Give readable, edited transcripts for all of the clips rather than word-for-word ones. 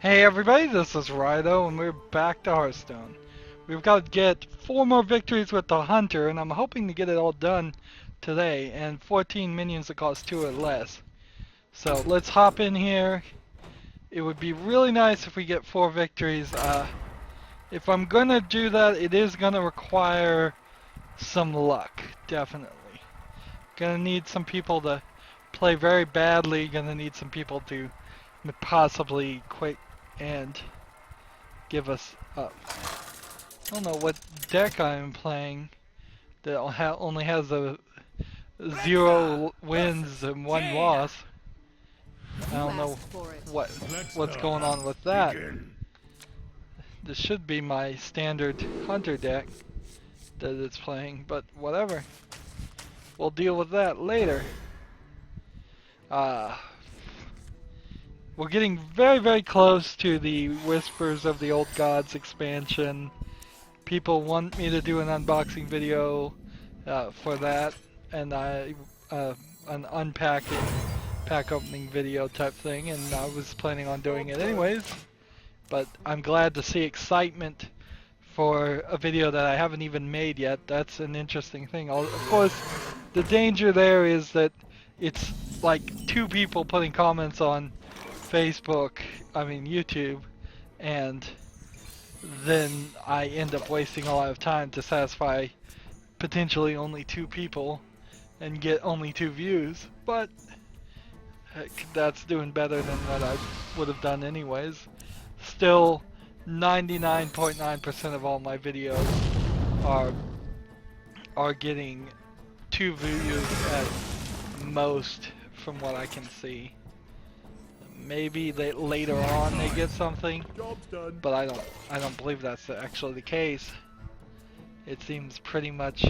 Hey everybody, this is Rydo and we're back to Hearthstone. We've got to get 4 more victories with the Hunter and I'm hoping to get it all done today, and 14 minions that cost 2 or less. So let's hop in here. It would be really nice if we get 4 victories. If I'm gonna do that, it is gonna require some luck, definitely. Gonna need some people to play very badly, gonna need some people to possibly quit and give us up. I don't know what deck I'm playing that only has a 0 wins and 1 loss. I don't know what's going on with that. This should be my standard hunter deck that it's playing, but whatever. We'll deal with that later. We're getting very close to the Whispers of the Old Gods expansion. People want me to do an unboxing video for that, and an unpacking, pack opening video type thing, and I was planning on doing it anyways. But I'm glad to see excitement for a video that I haven't even made yet. That's an interesting thing. Of course, the danger there is that it's like 2 people putting comments on YouTube, and then I end up wasting a lot of time to satisfy potentially only 2 people and get only 2 views. But heck, that's doing better than what I would have done anyways. Still, 99.9% of all my videos are getting 2 views at most, from what I can see. Maybe later on they get something, but I don't believe that's actually the case. It seems pretty much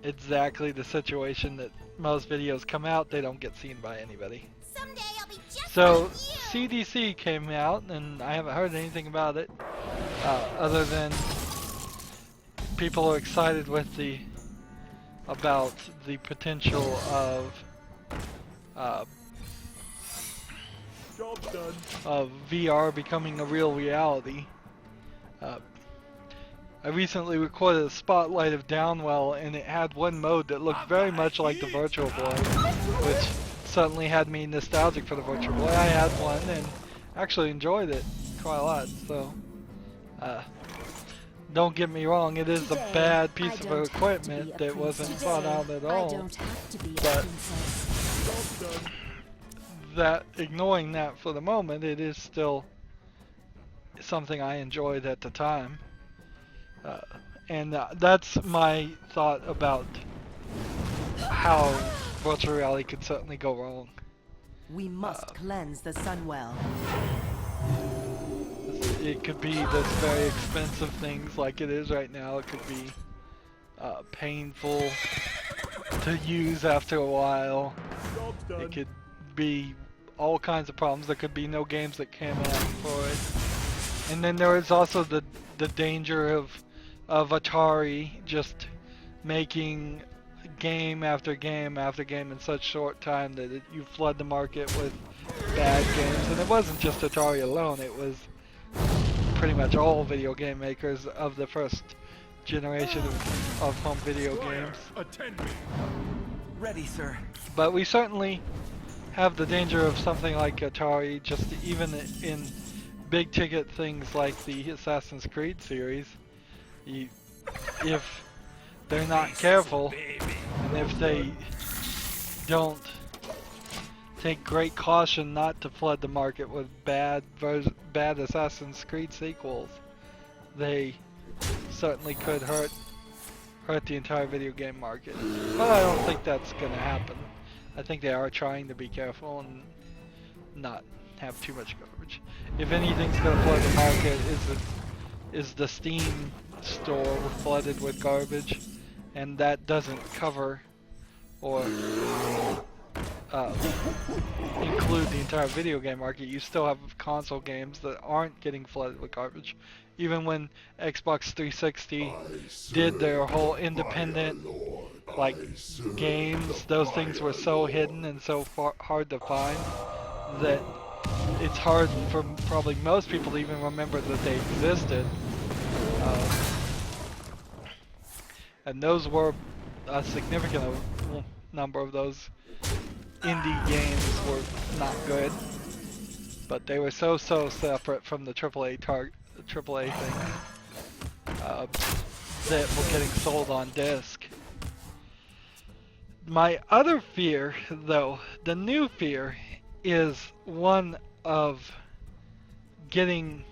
exactly the situation that most videos come out, they don't get seen by anybody. Someday I'll be just So like you. CDC came out and I haven't heard anything about it, other than people are excited about the potential of VR becoming a real reality. I recently recorded a spotlight of Downwell, and it had one mode that looked very much like the Virtual Boy, which suddenly had me nostalgic for the Virtual Boy. I had one and actually enjoyed it quite a lot, so don't get me wrong, it is a bad piece of equipment that wasn't thought out at all, but ignoring that for the moment, it is still something I enjoyed at the time. And that's my thought about how virtual reality could certainly go wrong. We must cleanse the Sunwell. It could be this very expensive things like it is right now. It could be painful to use after a while. It could be all kinds of problems. There could be no games that came out for it. And then there is also the danger of Atari just making game after game after game in such short time that you flood the market with bad games. And it wasn't just Atari alone, it was pretty much all video game makers of the first generation of home video games. Ready, sir. But we certainly have the danger of something like Atari, just even in big ticket things like the Assassin's Creed series. If they're not careful, and if they don't take great caution not to flood the market with bad Assassin's Creed sequels, they certainly could hurt the entire video game market. But I don't think that's going to happen. I think they are trying to be careful and not have too much garbage. If anything's going to flood the market, is the Steam store flooded with garbage, and that doesn't cover or include the entire video game market. You still have console games that aren't getting flooded with garbage. Even when Xbox 360 did their whole independent games, those things were so hidden and so hard to find that it's hard for probably most people to even remember that they existed. And those were a significant number of those indie games were not good, but they were so separate from the AAA thing that were getting sold on disc. My other fear, though, the new fear, is one of getting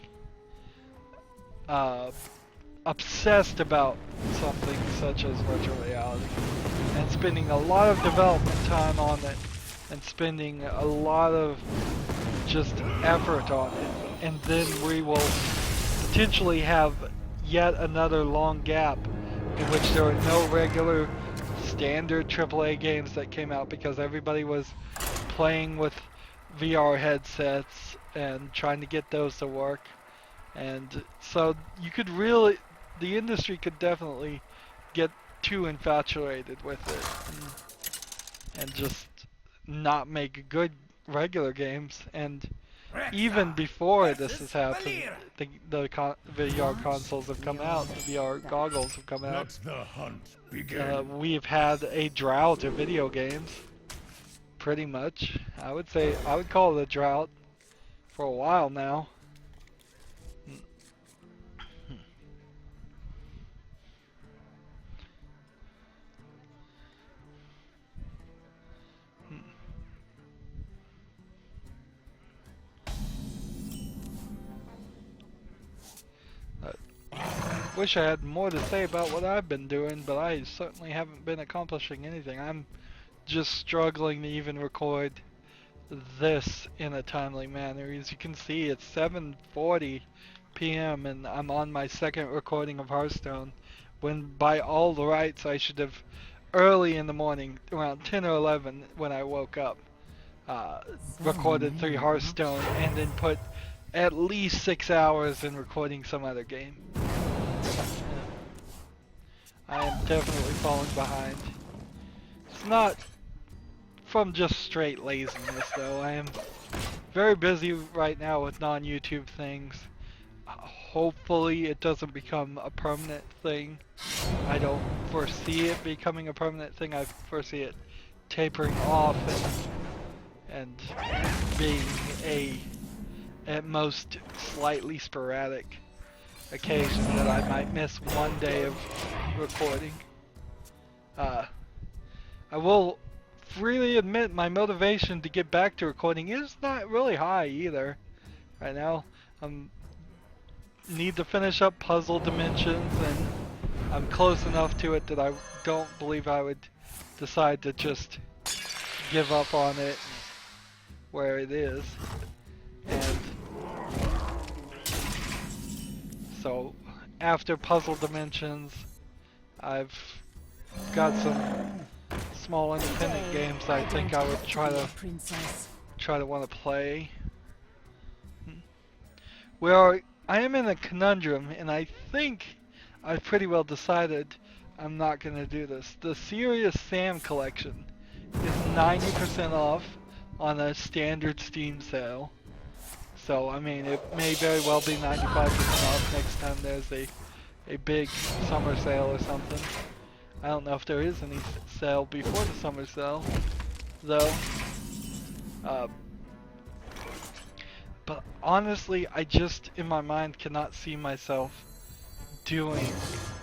obsessed about something such as virtual reality and spending a lot of development time on it and spending a lot of just effort on it, and then we will potentially have yet another long gap in which there are no regular standard AAA games that came out because everybody was playing with VR headsets and trying to get those to work. And so you could really, the industry could definitely get too infatuated with it and just not make good regular games. And even before this has happened, the VR consoles have come out, the VR goggles have come out. Let the hunt begin. We've had a drought of video games, pretty much. I would call it a drought for a while now. Wish I had more to say about what I've been doing, but I certainly haven't been accomplishing anything. I'm just struggling to even record this in a timely manner. As you can see, it's 7:40 p.m. and I'm on my second recording of Hearthstone, when by all the rights I should have early in the morning, around 10 or 11 when I woke up, recorded 3 Hearthstone and then put at least 6 hours in recording some other game. I am definitely falling behind. It's not from just straight laziness though. I am very busy right now with non-YouTube things. Hopefully it doesn't become a permanent thing. I don't foresee it becoming a permanent thing. I foresee it tapering off and being at most slightly sporadic occasion that I might miss one day of recording. I will freely admit my motivation to get back to recording is not really high either. Right now, need to finish up Puzzle Dimensions, and I'm close enough to it that I don't believe I would decide to just give up on it where it is. And so after Puzzle Dimensions, I've got some small independent games I think I would try to want to play. I am in a conundrum, and I think I've pretty well decided I'm not going to do this. The Serious Sam collection is 90% off on a standard Steam sale. So, I mean, it may very well be 95% off next time there's a big summer sale or something. I don't know if there is any sale before the summer sale, though. But honestly, I just, in my mind, cannot see myself doing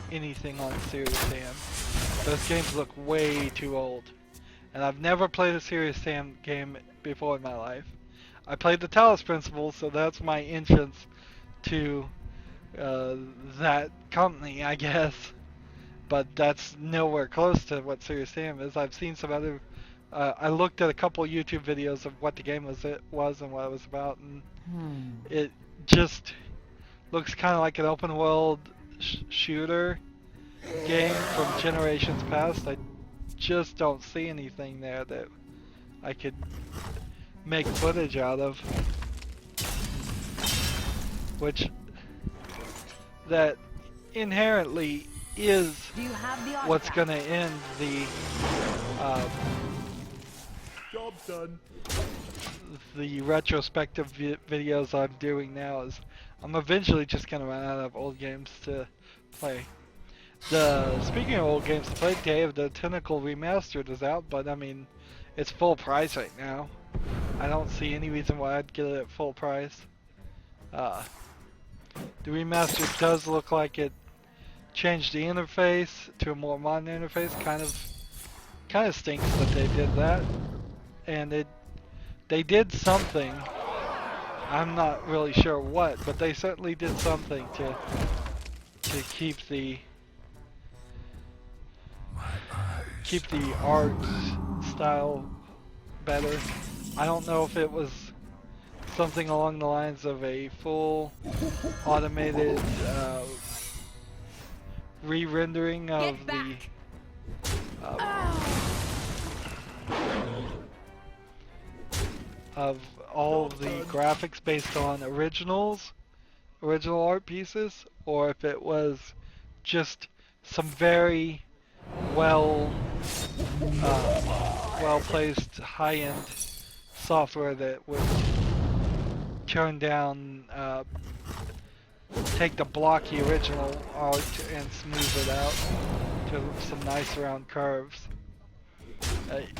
anything on Serious Sam. Those games look way too old. And I've never played a Serious Sam game before in my life. I played the Talos Principle, so that's my entrance to that company, I guess. But that's nowhere close to what Serious Sam is. I've seen some other... I looked at a couple YouTube videos of what the game was and what it was about, and it just looks kind of like an open world shooter game from generations past. I just don't see anything there that I could make footage out of, which that inherently is what's going to end the Job done. the retrospective videos I'm doing now is I'm eventually just gonna run out of old games to play. Speaking of old games to play, Day of the Tentacle Remastered is out, but I mean, it's full price right now. I don't see any reason why I'd get it at full price. The remaster does look like it changed the interface to a more modern interface. Kind of stinks that they did that, and they did something. I'm not really sure what, but they certainly did something to keep the art style better. I don't know if it was something along the lines of a full automated re-rendering of of all of the graphics based on original art pieces, or if it was just some very well placed high-end software that would turn down, take the blocky original art and smooth it out to some nice round curves.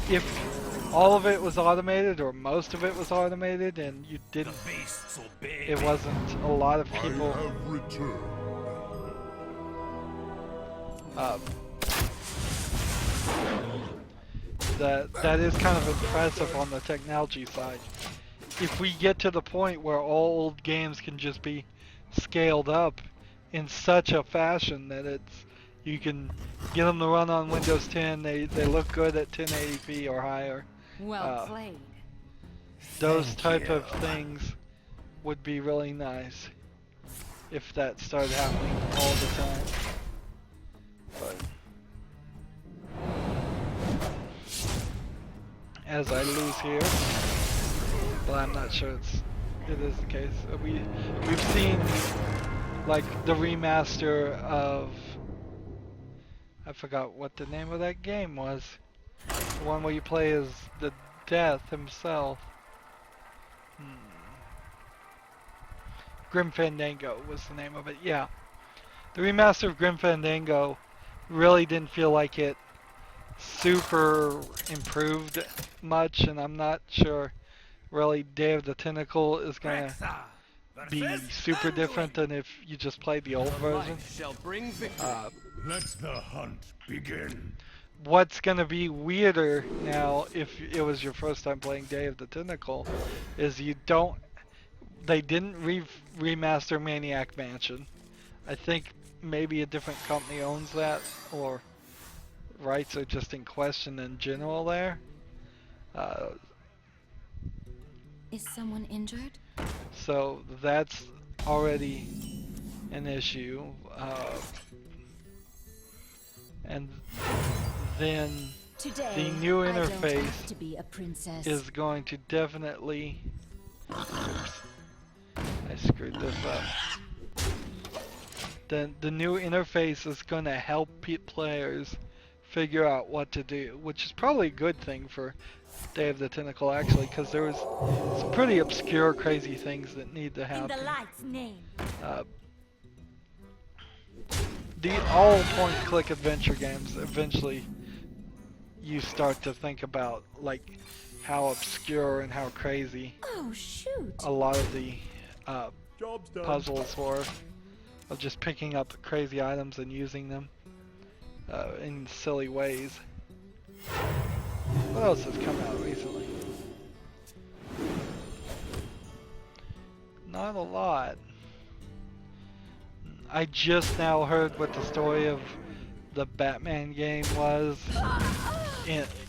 If all of it was automated, or most of it was automated, and you didn't, it wasn't a lot of people. That is kind of impressive on the technology side. If we get to the point where all old games can just be scaled up in such a fashion that you can get them to run on Windows 10, they look good at 1080p or higher. Well played. Those type of things would be really nice if that started happening all the time. But as I lose here, but I'm not sure it is the case. We've seen like the remaster of, I forgot what the name of that game was. The one where you play as the Death himself. Grim Fandango was the name of it. Yeah, the remaster of Grim Fandango really didn't feel like it super improved much, and I'm not sure really Day of the Tentacle is gonna be super different than if you just played the old version. Let the hunt begin. What's gonna be weirder now, if it was your first time playing Day of the Tentacle, is they didn't remaster Maniac Mansion. I think maybe a different company owns that, or rights are just in question in general there. Is someone injured? So that's already an issue. And then Today, the new I don't have interface to be a princess. is going to definitely... Oops, I screwed this up. The new interface is going to help players figure out what to do, which is probably a good thing for Day of the Tentacle, actually, because there was some pretty obscure, crazy things that need to happen. In the light's name. All point-click adventure games, eventually you start to think about like how obscure and how crazy a lot of the puzzles were, of just picking up crazy items and using them in silly ways. What else has come out recently? Not a lot. I just now heard what the story of the Batman game was,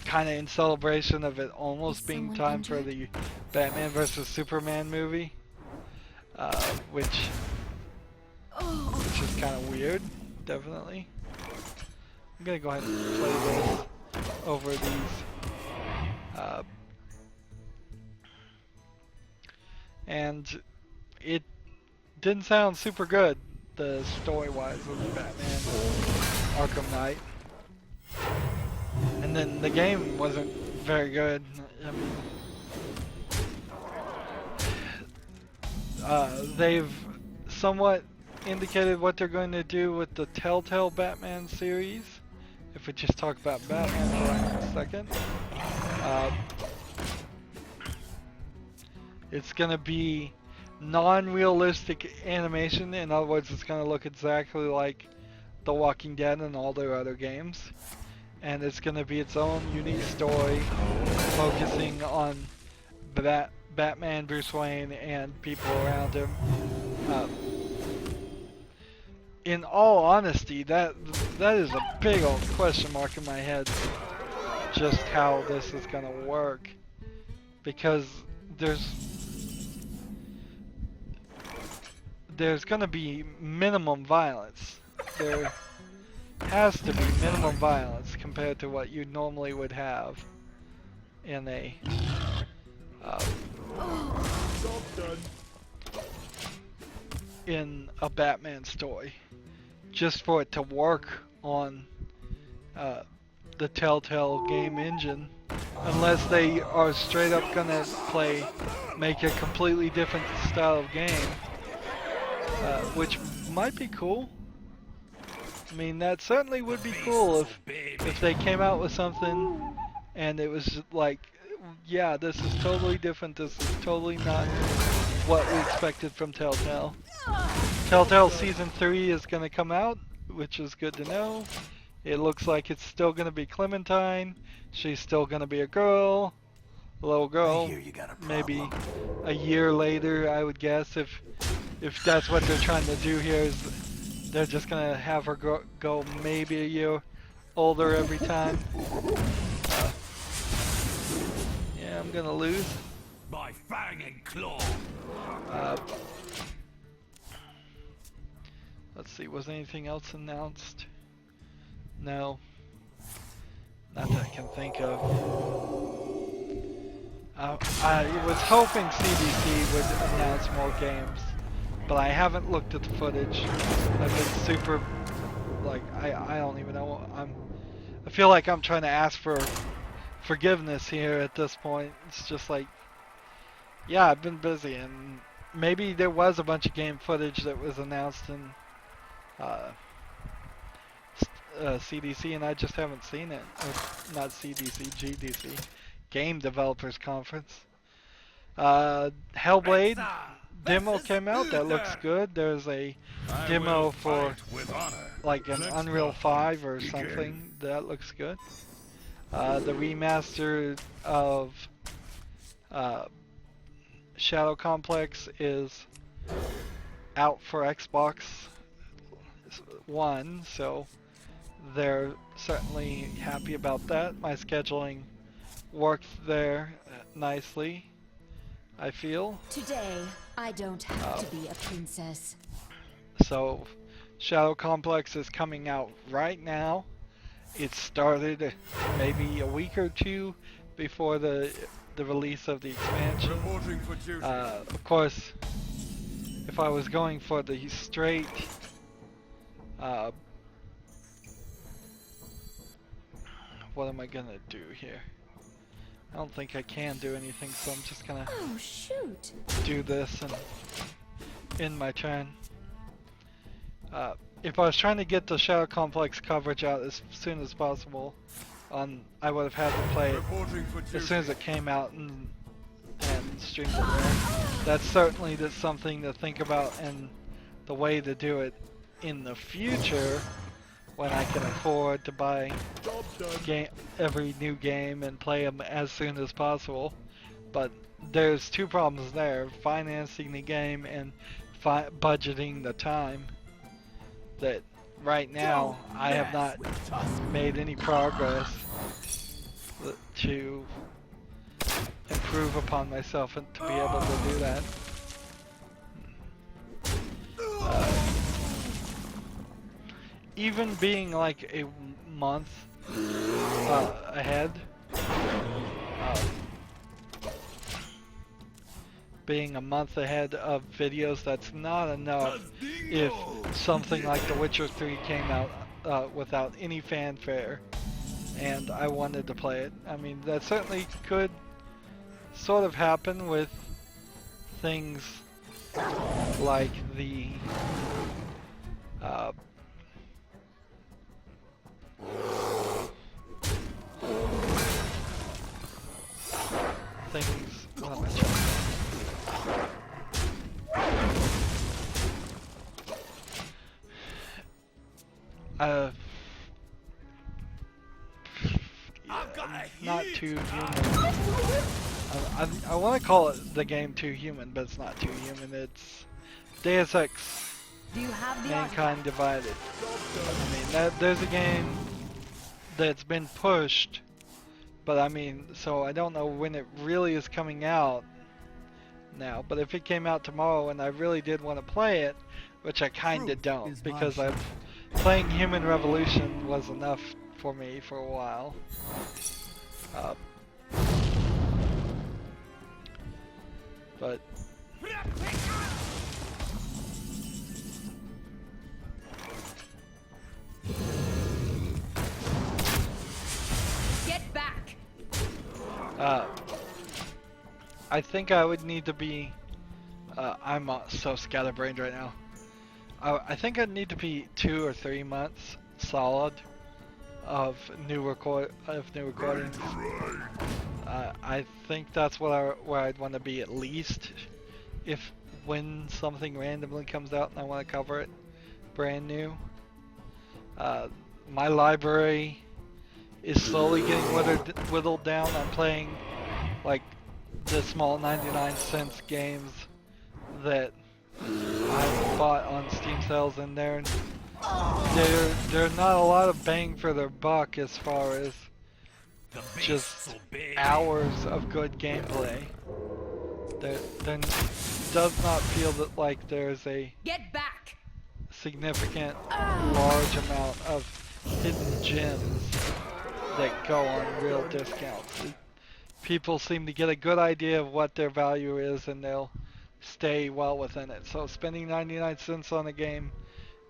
kind of in celebration of it almost being time for the Batman vs Superman movie, which is kind of weird, definitely. I'm gonna go ahead and play this over these. And it didn't sound super good, the story-wise, of Batman Arkham Knight. And then the game wasn't very good. I mean, They've somewhat indicated what they're going to do with the Telltale Batman series. If we just talk about Batman for a second. It's going to be non-realistic animation. In other words, it's going to look exactly like The Walking Dead and all their other games. And it's going to be its own unique story focusing on Batman, Bruce Wayne, and people around him. In all honesty, that is a big old question mark in my head, just how this is going to work. Because there's going to be minimum violence. There has to be minimum violence compared to what you normally would have in a Batman story, just for it to work on the Telltale game engine, unless they are straight up gonna make a completely different style of game, which might be cool. I mean, that certainly would be cool if they came out with something and it was like, yeah, this is totally different, this is totally not what we expected from Telltale. Telltale Season 3 is going to come out, which is good to know. It looks like it's still going to be Clementine. She's still going to be a girl, a little girl. Maybe a year later, I would guess, if that's what they're trying to do here, is they're just going to have her go maybe a year older every time. Yeah, I'm going to lose. By fang and claw. Let's see, was anything else announced? No. Not that I can think of. I was hoping CDC would announce more games, but I haven't looked at the footage. I've been super, like, I don't even know. I feel like I'm trying to ask for forgiveness here at this point. It's just like, yeah, I've been busy, and maybe there was a bunch of game footage that was announced in CDC, and I just haven't seen it. Or not CDC, GDC, Game Developers Conference. Hellblade demo came out. That looks good. There's a demo for like an Unreal 5 or something. That looks good. The remaster of Shadow Complex is out for Xbox One, so they're certainly happy about that. My scheduling worked there nicely, I feel. Today, I don't have to be a princess. So, Shadow Complex is coming out right now. It started maybe a week or two before the release of the expansion. Of course, if I was going for the straight what am I gonna do here? I don't think I can do anything, so I'm just gonna do this and end my turn. If I was trying to get the Shadow Complex coverage out as soon as possible, I would have had to play it as soon as it came out and stream it there. That's certainly something to think about, and the way to do it in the future when I can afford to buy every new game and play them as soon as possible. But there's two problems there: financing the game and budgeting the time. That right now I have not made any progress to improve upon myself and to be able to do that. Even being like a month ahead, being a month ahead of videos, that's not enough if something like The Witcher 3 came out without any fanfare and I wanted to play it. I mean, that certainly could sort of happen with things like the things. What am I trying? Not too human. I want to call it the game too human, but it's not too human. It's Deus Ex Do you have the Mankind Divided. I mean, there's a game that's been pushed, but I mean, so I don't know when it really is coming out now. But if it came out tomorrow and I really did want to play it, which I kinda don't, because playing Human Revolution was enough for me for a while. But Get back! I think I would need to be. I'm so scatterbrained right now. I think I'd need to be 2 or 3 months solid of new recordings. I think that's where I'd want to be at least. If when something randomly comes out and I want to cover it, brand new. My library is slowly getting whittled down. I'm playing like the small 99-cent games that I bought on Steam sales, and they're not a lot of bang for their buck as far as just hours of good gameplay. There does not feel that like there's a Get back! significant large amount of hidden gems that go on real discounts. People seem to get a good idea of what their value is and they'll stay well within it. So spending 99 cents on a game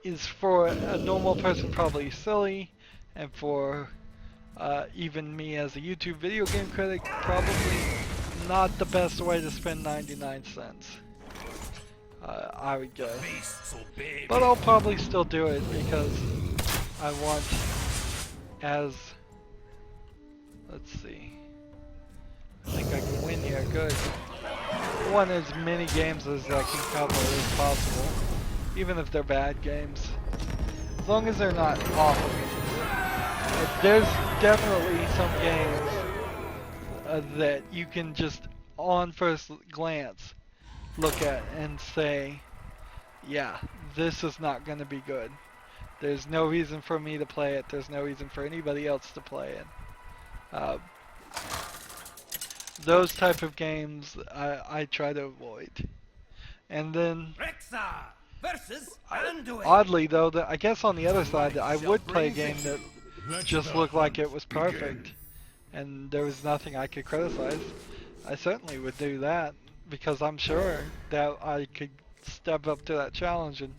is for a normal person probably silly, and for even me as a YouTube video game critic, probably not the best way to spend 99 cents. I would guess. But I'll probably still do it because I want let's see. I think I can win here, good. I want as many games as I can cover as possible, even if they're bad games. As long as they're not awful games. There's definitely some games that you can just, on first glance, look at and say, yeah, this is not going to be good. There's no reason for me to play it. There's no reason for anybody else to play it. Those type of games I try to avoid. And then, oddly though, I guess on the other side, I would play a game that just looked like it was perfect and there was nothing I could criticize. I certainly would do that, because I'm sure that I could step up to that challenge and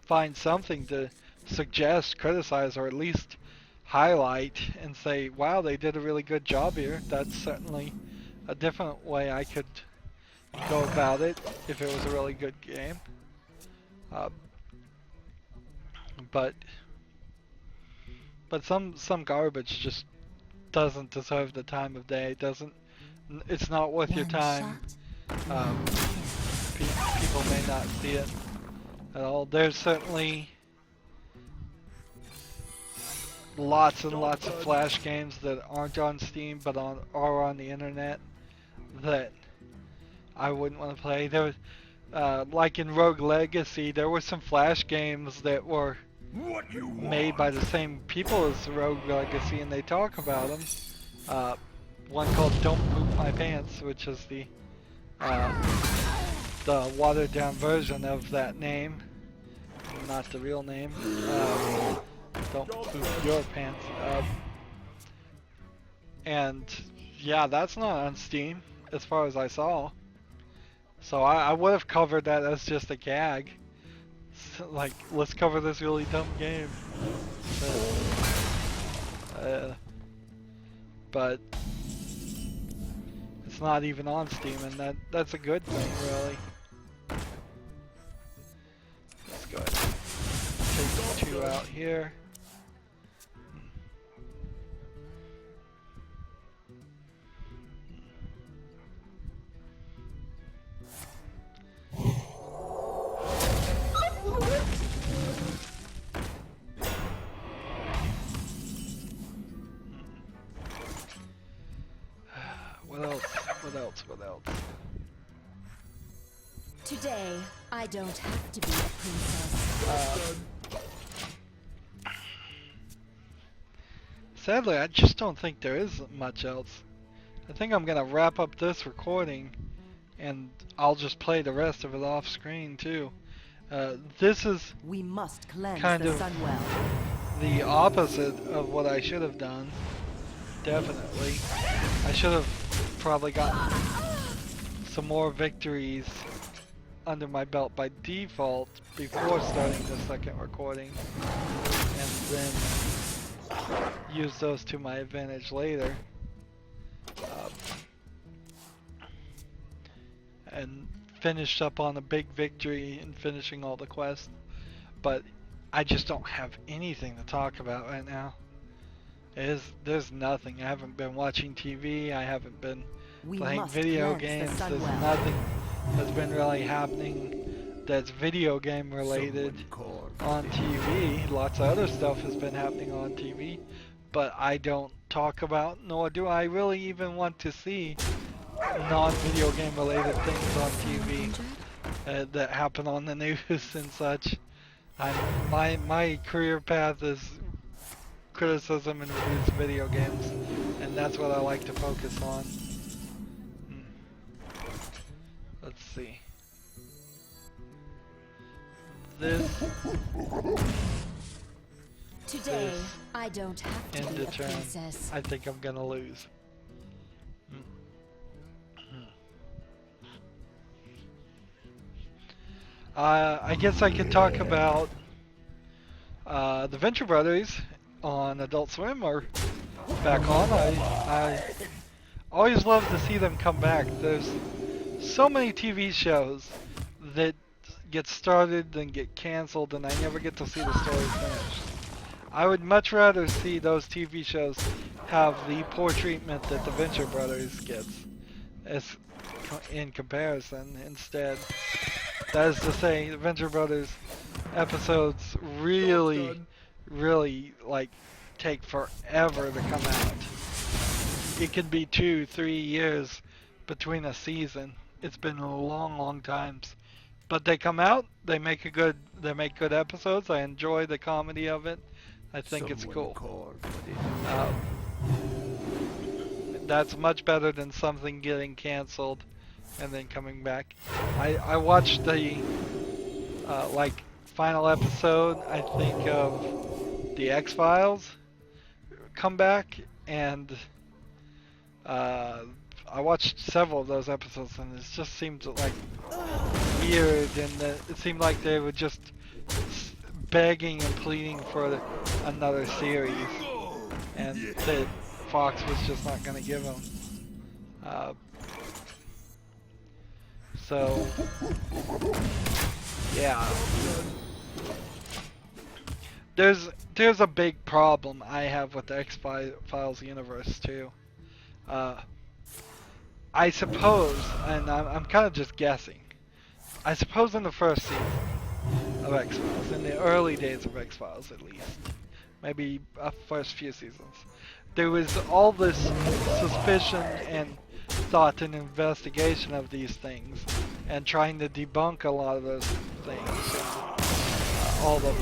find something to suggest, criticize, or at least highlight and say, wow, they did a really good job here. That's certainly a different way I could go about it if it was a really good game. But some garbage just doesn't deserve the time of day. It's not worth your time. People may not see it at all. There's certainly lots and lots of Flash games that aren't on Steam but are on the internet that I wouldn't want to play. There was, like in Rogue Legacy, there were some Flash games that were made by the same people as Rogue Legacy, and they talk about them. One called Don't Poop My Pants, which is the watered down version of that name, not the real name. Don't Poop Your Pants. And yeah, that's not on Steam as far as I saw. So I would have covered that as just a gag. So, like, let's cover this really dumb game. But it's not even on Steam, and that's a good thing, really. out here. What else? What else? What else? Today, I don't have to be a princess. Sadly, I just don't think there is much else. I think I'm gonna wrap up this recording, and I'll just play the rest of it off screen too. This is We must cleanse kind the of Sunwell. the opposite of what I should have done. Definitely. I should have probably gotten some more victories under my belt by default before starting the second recording, and then use those to my advantage later. And finished up on a big victory and finishing all the quests. But I just don't have anything to talk about right now. There's nothing. I haven't been watching TV. I haven't been We playing must video cleanse games. the There's Sunwell. nothing that's been really happening that's video game related on TV. Lots of other stuff has been happening on TV, but I don't talk about, nor do I really even want to see non-video game related things on TV that happen on the news and such. My career path is criticism and reviews of video games, and that's what I like to focus on. Let's see. This Today, I don't have to end be the a turn. princess. I think I'm gonna lose. I guess I could talk about the Venture Brothers on Adult Swim or back on. I always love to see them come back. There's so many TV shows that get started and get canceled, and I never get to see the story finished. I would much rather see those TV shows have the poor treatment that the Venture Brothers gets in comparison instead. That is to say, the Venture Brothers episodes really like take forever to come out. It can be 2-3 years between a season. It's been long times, but they come out. They make good episodes. I enjoy the comedy of it. I think it's cool. That's much better than something getting canceled and then coming back. I watched the like final episode, I think, of the X-Files come back, and I watched several of those episodes, and it just seemed like weird, and it seemed like they were just begging and pleading for another series, and that Fox was just not going to give them. So, yeah. There's a big problem I have with the X-Files universe too. I suppose, and I'm kind of just guessing, I suppose in the first season of X-Files, in the early days of X-Files at least, maybe first few seasons, there was all this suspicion and thought and investigation of these things, and trying to debunk a lot of those things, and, all the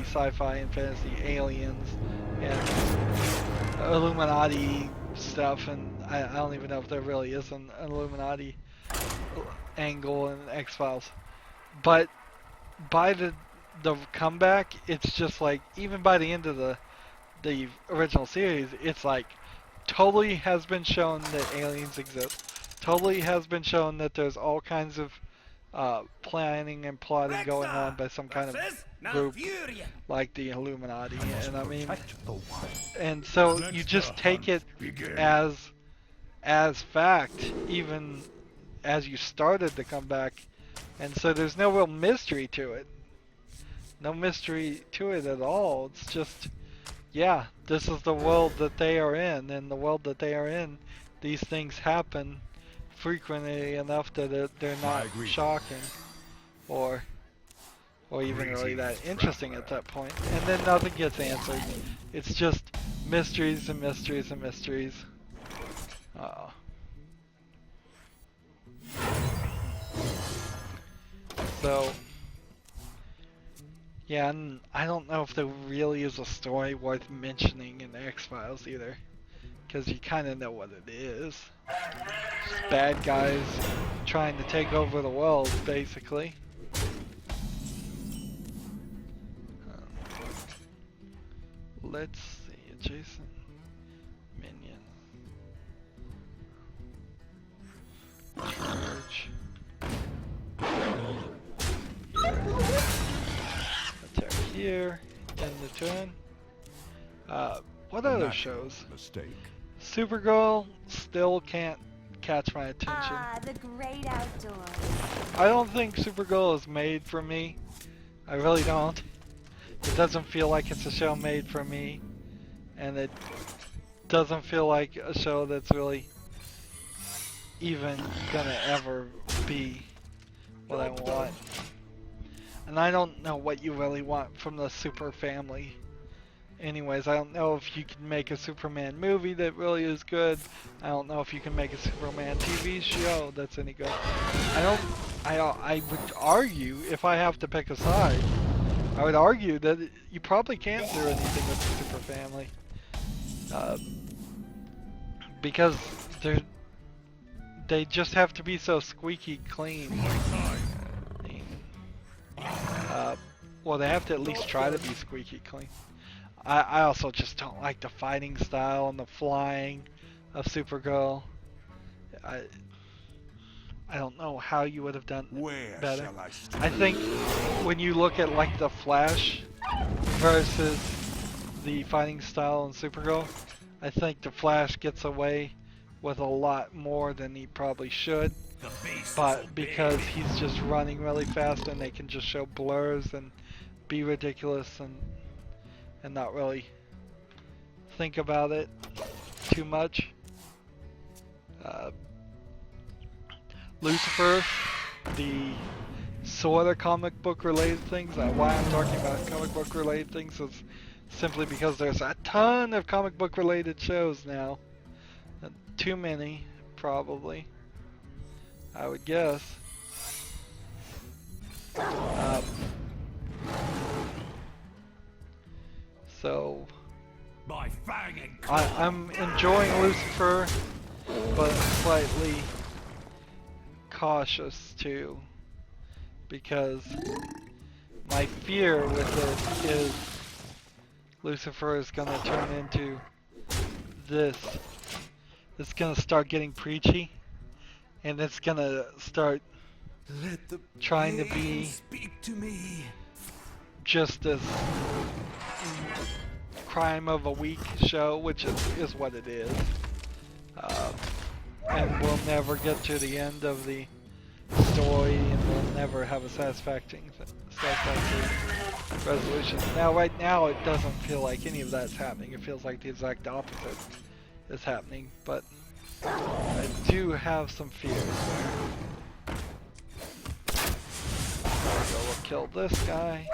sci-fi and fantasy aliens and Illuminati stuff, and I don't even know if there really is an Illuminati angle in X-Files. But by the comeback, it's just like, even by the end of the original series, it's like totally has been shown that aliens exist. Totally has been shown that there's all kinds of planning and plotting going on by some kind of group like the Illuminati, and I mean, and so you just take it as fact, even as you started to come back, and so there's no real mystery to it. no mystery to it at all. It's just, yeah, this is the world that they are in, and the world that they are in, these things happen frequently enough that they're not shocking or even really that interesting at that point. And then nothing gets answered. It's just mysteries and mysteries and mysteries. Uh-oh. So, yeah, and I don't know if there really is a story worth mentioning in the X-Files either. Because you kind of know what it is. Just bad guys trying to take over the world, basically. Let's see, adjacent minion. Charge. Attack here, end the turn. What other shows? Mistake. Supergirl still can't catch my attention. Ah, the great outdoors. I don't think Supergirl is made for me. I really don't. It doesn't feel like it's a show made for me. And it doesn't feel like a show that's really even gonna ever be what I want. And I don't know what you really want from the Super family. Anyways, I don't know if you can make a Superman movie that really is good. I don't know if you can make a Superman TV show that's any good. I would argue, if I have to pick a side, I would argue that you probably can't do anything with the Super family. Because they just have to be so squeaky clean. Well, they have to at least try to be squeaky clean. I also just don't like the fighting style and the flying of Supergirl. I don't know how you would have done better. I think when you look at like the Flash versus the fighting style in Supergirl, I think the Flash gets away with a lot more than he probably should. But because he's just running really fast and they can just show blurs and be ridiculous and not really think about it too much. Lucifer, the sort of comic book related things, why I'm talking about comic book related things is simply because there's a ton of comic book related shows now. Too many, probably, I would guess. So I'm enjoying Lucifer, but slightly cautious too, because my fear with it is Lucifer is gonna turn into this. It's gonna start getting preachy, and it's gonna start trying to be just this crime of a week show, which is what it is. And we'll never get to the end of the story, and we'll never have a satisfactory resolution. Now, right now, it doesn't feel like any of that's happening. It feels like the exact opposite is happening, but I do have some fears there. So we'll kill this guy,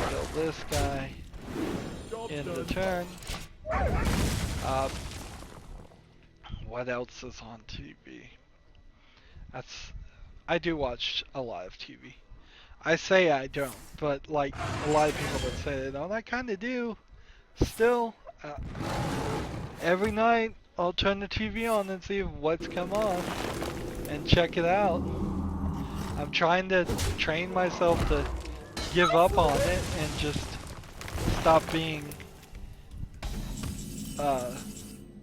kill this guy, in the turn. What else is on TV? I do watch a lot of TV. I say I don't, but like a lot of people that say they don't, I kind of do. Still, every night I'll turn the TV on and see what's come on and check it out. I'm trying to train myself to give up on it and just stop being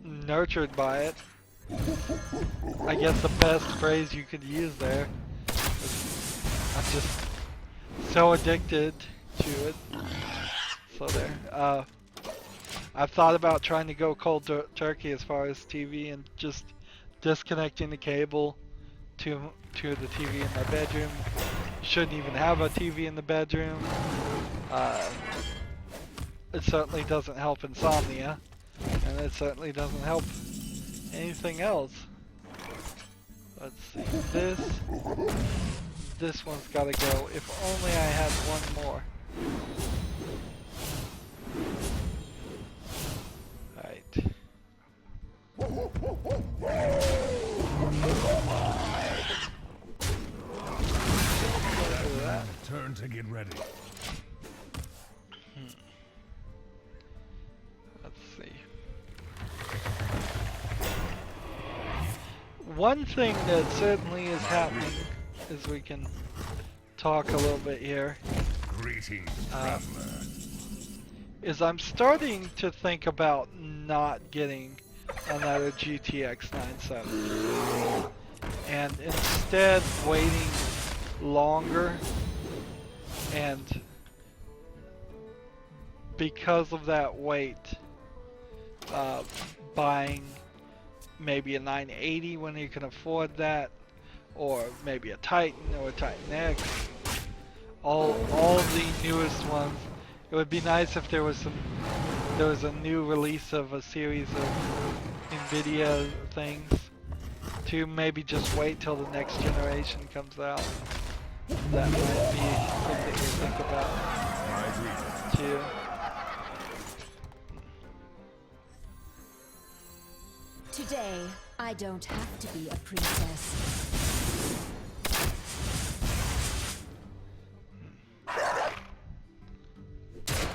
nurtured by it. I guess the best phrase you could use there is I'm just so addicted to it. So there. I've thought about trying to go cold turkey as far as TV and just disconnecting the cable to the TV in my bedroom. Shouldn't even have a TV in the bedroom. It certainly doesn't help insomnia, and it certainly doesn't help anything else. Let's see, this one's gotta go. If only I had one more. Alright. Turn to get ready. Let's see. One thing that certainly is happening is we can talk a little bit here. Greetings, traveler. Is I'm starting to think about not getting another GTX 970 and instead waiting longer, and because of that wait, buying maybe a 980 when you can afford that, or maybe a Titan or a Titan X, all the newest ones. It would be nice if there was a new release of a series of NVIDIA things to maybe just wait till the next generation comes out. That might be something to think about too. Today, I don't have to be a princess.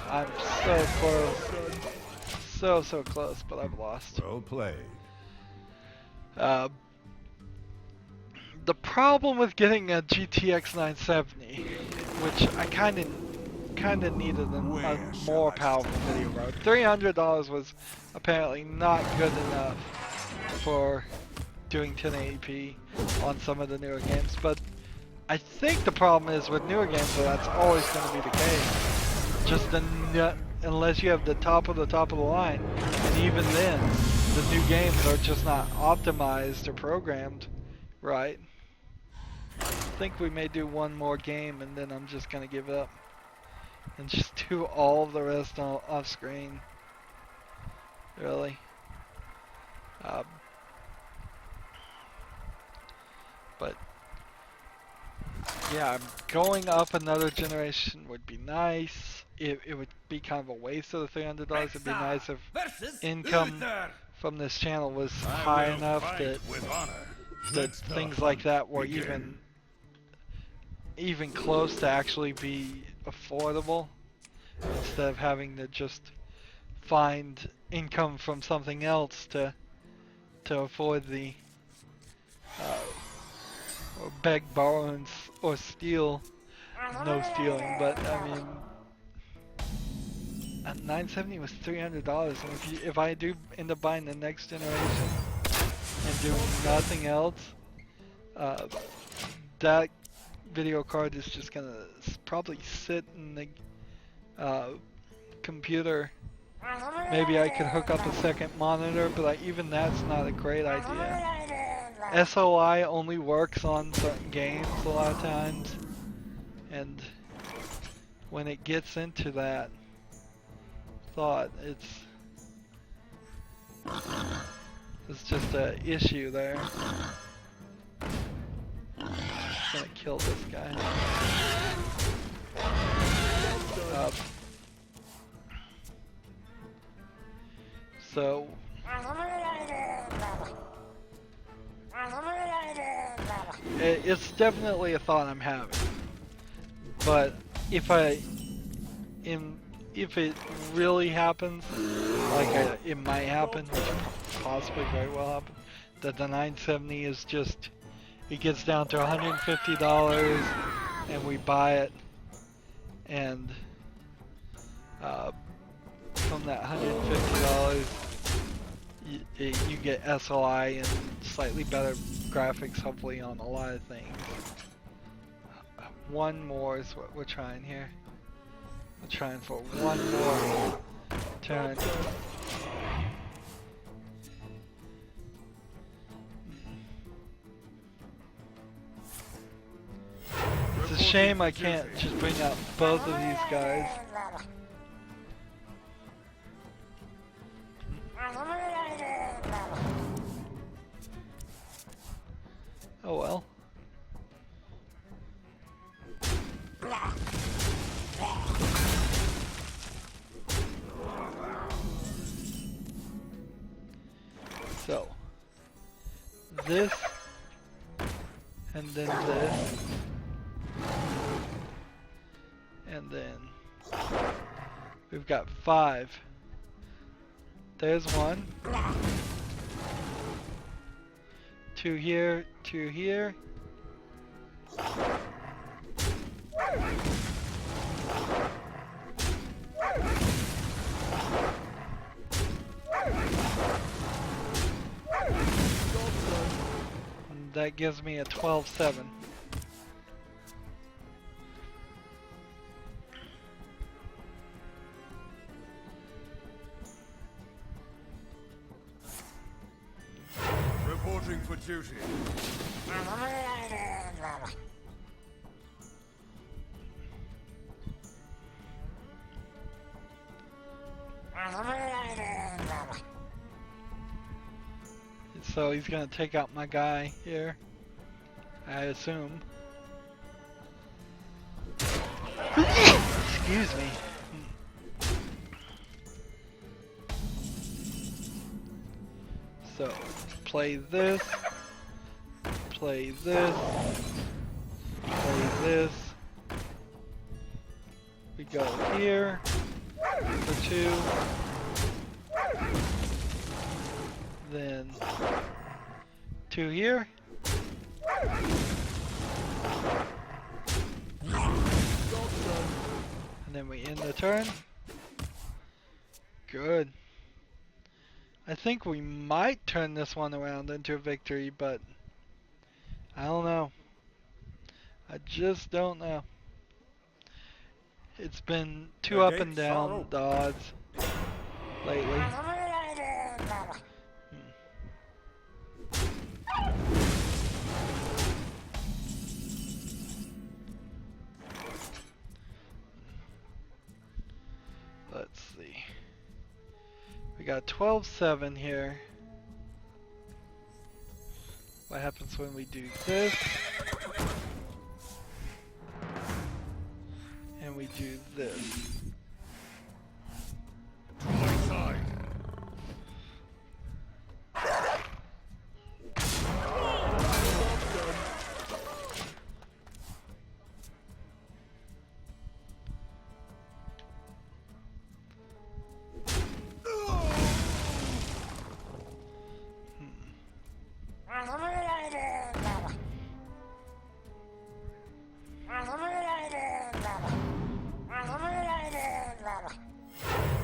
I'm so close. So close, but I've lost. Well played. The problem with getting a GTX 970, which I kind of needed a more powerful video card. $300 was apparently not good enough for doing 1080p on some of the newer games, but I think the problem is with newer games, so that's always going to be the case. Just unless you have the top of the line, and even then, the new games are just not optimized or programmed right. I think we may do one more game, and then I'm just gonna give up and just do all of the rest off screen. Really. But yeah, going up another generation would be nice. It would be kind of a waste of the $300. It'd be nice if income from this channel was high enough that things like that were even close to actually be affordable, instead of having to just find income from something else to afford the or beg, borrow, or steal. No stealing, but I mean, at 970 was $300, and if I do end up buying the next generation and doing nothing else, that video card is just gonna probably sit in the computer. Maybe I could hook up a second monitor, but even that's not a great idea. SOI only works on certain games a lot of times, and when it gets into that thought, it's just an issue there. I'm just gonna kill this guy. So it's definitely a thought I'm having, but if it really happens, like it might happen, which possibly very well happen, that the 970 is just, it gets down to $150 and we buy it, and from that $150 you get SOI and slightly better graphics, hopefully, on a lot of things. One more is what we're trying here. We're trying for one more turn. It's a shame I can't just bring out both of these guys. Oh well. So, this, and then this, and then we've got 5. There's 1. 2 here, 2 here. And that gives me a 12-7. Reporting for duty. So he's gonna take out my guy here, I assume. Excuse me. So, play this, play this, play this. We go here for 2. Then 2 here. And then we end the turn. Good. I think we might turn this one around into a victory, but I don't know. I just don't know. It's been too up and down, the odds, lately. Let's see. We got 12-7 here. What happens when we do this? And we do this.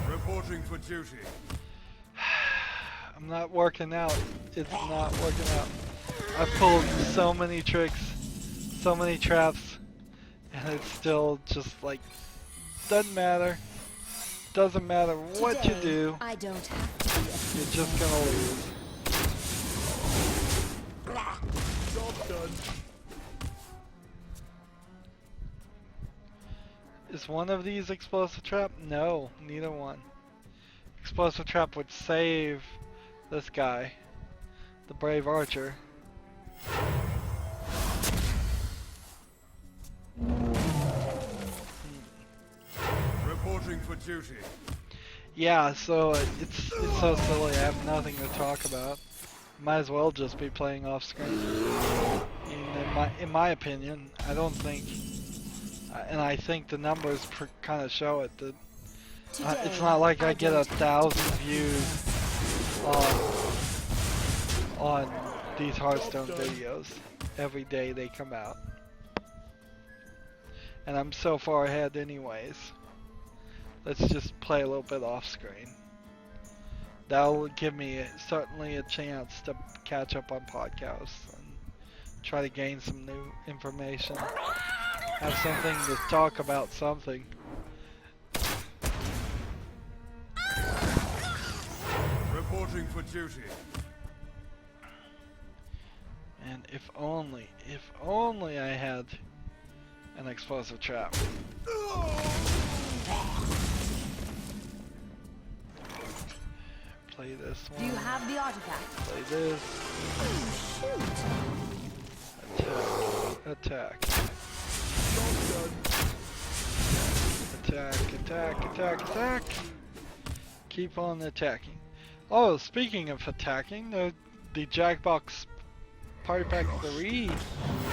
Reporting for duty. I'm not working out. It's not working out. I've pulled so many tricks, so many traps, and it's still just like, doesn't matter. Doesn't matter what you do. I don't have to be a You're just gonna lose. Job done. Is one of these explosive trap? No, neither one. Explosive trap would save this guy, the brave archer. Reporting for duty. Yeah, so it's so silly. I have nothing to talk about. Might as well just be playing off screen. In my opinion, I don't think, and I think the numbers kind of show it that it's not like I get 1,000 views on these Hearthstone videos every day they come out, and I'm so far ahead anyways. Let's just play a little bit off screen. That'll give me certainly a chance to catch up on podcasts and try to gain some new information. Have something to talk about, something. Reporting for duty. And if only I had an explosive trap. Play this one. Do you have the artifact? Play this. Oh, shoot. Attack. Attack. Keep on attacking. Oh, speaking of attacking, the Jackbox Party Pack 3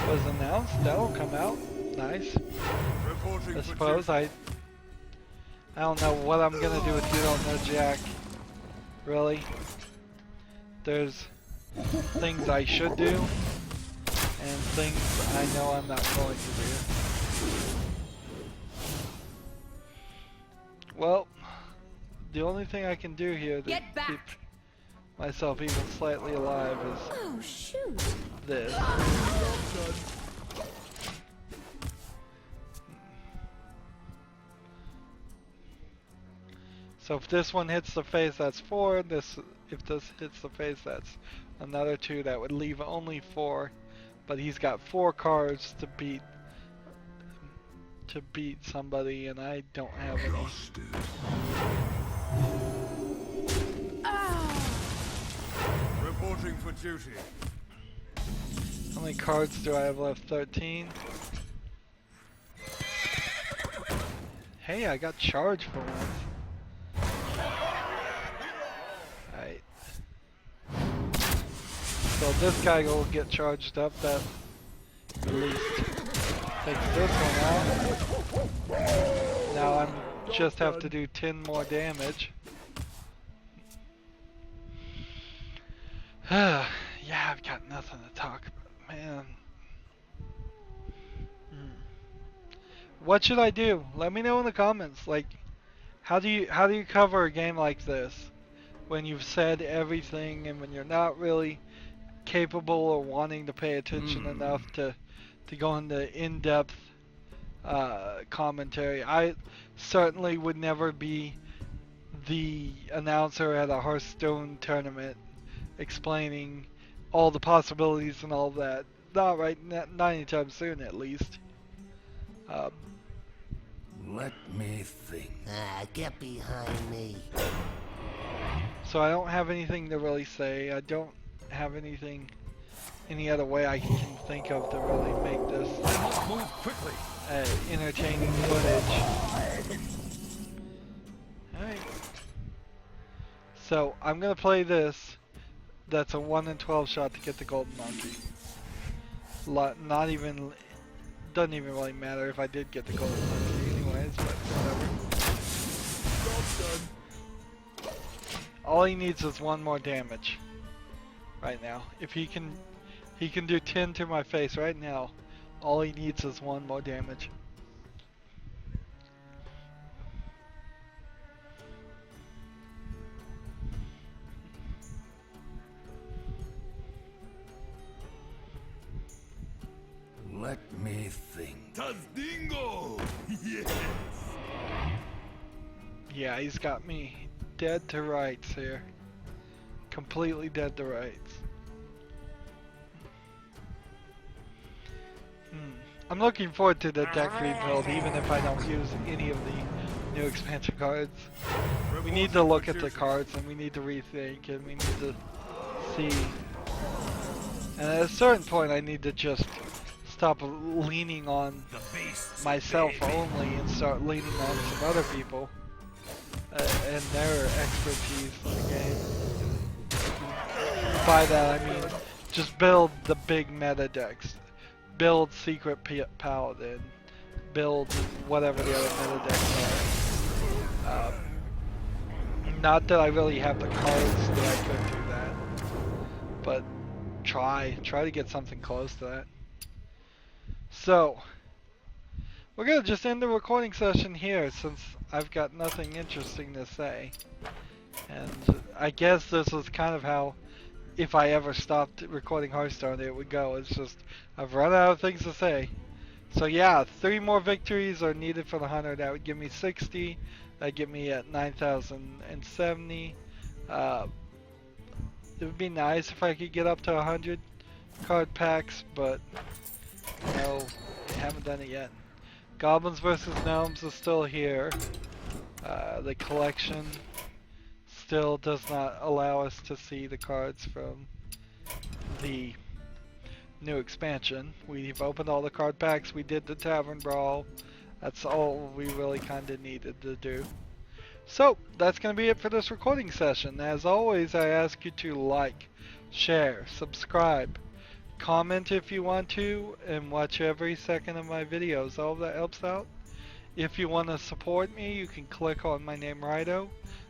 was announced. That'll come out. Nice. Reporting I for suppose. duty. I don't know what I'm gonna do if you don't know Jack. Really? There's things I should do, and things I know I'm not going to do. Well, the only thing I can do here to Get back. keep myself even slightly alive is Oh, shoot. this. So if this one hits the face, that's 4. If this hits the face, that's another 2. That would leave only 4. But he's got 4 cards to beat somebody, and I don't have any. Reporting for duty. How many cards do I have left? 13. Hey, I got charged for once. Alright. So this guy will get charged up. That at least takes this one out. Now I'm just have to do 10 more damage. Yeah, I've got nothing to talk about, man. What should I do? Let me know in the comments. Like, how do you cover a game like this when you've said everything and when you're not really capable or wanting to pay attention enough to go into in-depth commentary? I certainly would never be the announcer at a Hearthstone tournament explaining all the possibilities and all that. Not anytime soon, at least. Let me think. Get behind me. So I don't have anything to really say. I don't have any other way I can think of to really make this Move quickly. entertaining footage. Alright. So I'm gonna play this. That's a 1 in 12 shot to get the golden monkey. Not even, doesn't even really matter if I did get the golden monkey anyways, but whatever. All he needs is 1 more damage right now. If he can do 10 to my face right now. All he needs is 1 more damage. Let me think. Tazdingo! Yes! Yeah, he's got me dead to rights here. Completely dead to rights. I'm looking forward to the deck rebuild, even if I don't use any of the new expansion cards. We need to look at the cards, and we need to rethink, and we need to see. And at a certain point, I need to just stop leaning on myself only and start leaning on some other people and their expertise in the game. By that I mean just build the big meta decks. Build Secret Paladin. Build whatever the other meta decks are. Not that I really have the cards that I could do that, but try to get something close to that. So, we're going to just end the recording session here since I've got nothing interesting to say. And I guess this is kind of how, if I ever stopped recording Hearthstone, it would go. It's just, I've run out of things to say. So yeah, 3 more victories are needed for the hunter. That would give me 60. That'd get me at 9,070. It would be nice if I could get up to 100 card packs, but no, I haven't done it yet. Goblins vs. Gnomes is still here. The collection still does not allow us to see the cards from the new expansion. We've opened all the card packs, we did the Tavern Brawl. That's all we really kind of needed to do. So, that's going to be it for this recording session. As always, I ask you to like, share, subscribe, comment if you want to, and watch every second of my videos. All of that helps out. If you want to support me, you can click on my name, Rydo.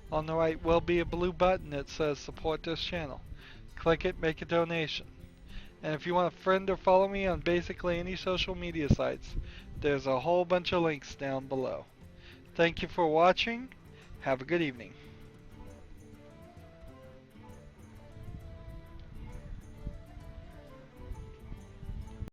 On the right will be a blue button that says support this channel. Click it, make a donation. And if you want to friend or follow me on basically any social media sites, there's a whole bunch of links down below. Thank you for watching. Have a good evening.